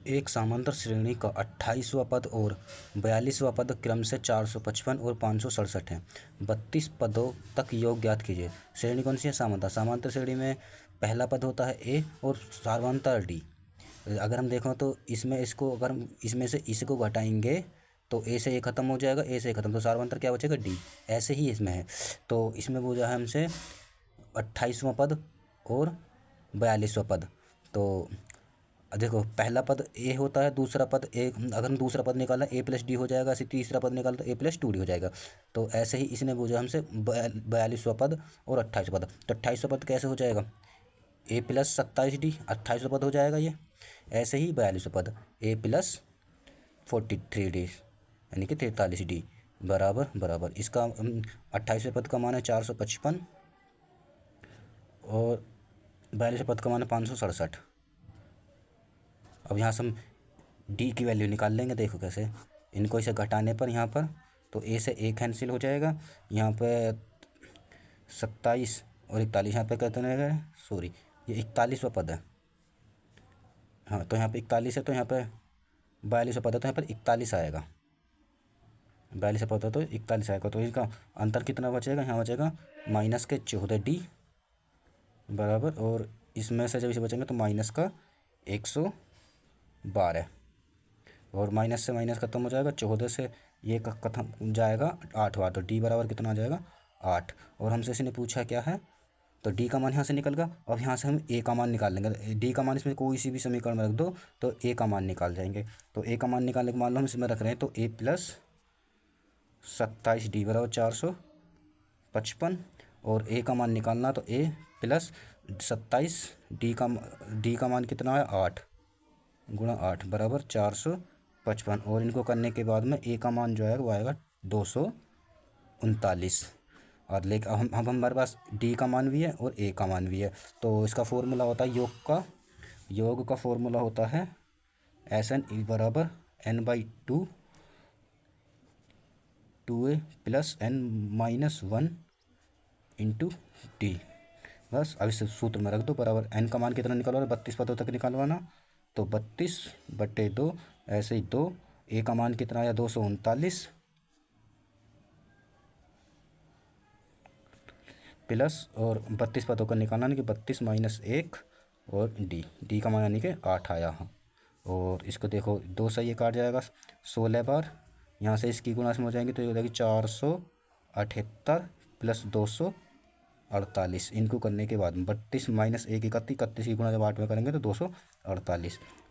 एक समांतर श्रेणी का 28वां पद और 42वां पद क्रम से 455 और 567 है। 32 पदों तक योग ज्ञात कीजिए। श्रेणी कौन सी है? समांतर। समांतर श्रेणी में पहला पद होता है ए और सार्वंतर डी। अगर हम देखें तो इसमें इसको अगर हम इसमें से इसको घटाएंगे तो ए से ए खत्म हो जाएगा, ए से खत्म, तो सार्वंतर क्या बचेगा? डी। ऐसे ही इसमें है, तो इसमें पूछा है हमसे 28वां पद और 42वां पद। तो देखो पहला पद ए होता है, दूसरा पद ए, अगर हम दूसरा पद निकाला ए प्लस डी हो जाएगा, ऐसे तीसरा पद निकाला तो ए प्लस टू डी हो जाएगा। तो ऐसे ही इसने पूछा हमसे 42वां पद और 28वां पद। तो 28वां पद कैसे हो जाएगा? ए प्लस 27 डी 28वां पद हो जाएगा ये। ऐसे ही 42वां पद ए प्लस 43 डी यानी कि 43 डी बराबर बराबर इसका 28वें पद का मान है 455 और 42वें पद का मान है 567। अब यहाँ से हम डी की वैल्यू निकाल लेंगे। देखो कैसे, इनको इसे घटाने पर यहाँ पर तो ए से ए कैंसिल हो जाएगा, यहाँ पे 27 और 41 यहाँ पे कहते रहेगा, सॉरी ये 41वां पद है। हाँ तो यहाँ पे 41 है, तो यहाँ पे 42वां पद है, तो यहाँ पर 41 आएगा। 42वां पद है तो 41 आएगा। तो इसका अंतर कितना बचेगा? यहाँ बचेगा माइनस के 14 डी बराबर, और इसमें से जब इसे बचेंगे तो माइनस का 112 और माइनस से माइनस खत्म हो जाएगा, 14 से ये खत्म जाएगा 8 बार, तो डी बराबर कितना आ जाएगा? 8। और हमसे इसने पूछा क्या है, तो डी का मान यहाँ से निकल गया। अब यहाँ से हम ए का मान निकाल लेंगे। डी का मान इसमें कोई सी भी समीकरण में रख दो तो ए का मान निकाल जाएंगे। तो ए का मान निकालने के मान लो हम इसमें रख रहे हैं, तो ए प्लस 27 डी बराबर 455 और ए का मान निकालना, तो ए प्लस 27 डी का मान कितना है? 8 गुणा 8 बराबर 455। और इनको करने के बाद में ए का मान जो है वो आएगा 239। और लेकिन अब हमारे पास डी का मान भी है और ए का मान भी है, तो इसका फॉर्मूला होता है योग का फॉर्मूला होता है एस एन बराबर n/2 2a plus n-1 into D. बस अब इसे सूत्र में रख दो बराबर n का मान कितना निकालवाना? 32 पदों तक निकालवाना, तो 32/2 ऐसे ही 2। ए का मान कितना आया? 239 प्लस और 32 पदों का निकालना यानी कि 32 माइनस 1 और डी का मान यानी कि 8 आया। हाँ, और इसको देखो 2 से ये काट जाएगा 16 बार, यहाँ से इसकी गुणा में हो जाएंगे तो ये हो जाएगी 478 प्लस 248। इनको करने के बाद 32 माइनस 1 31 31 की गुणा जब 8 में करेंगे तो 248।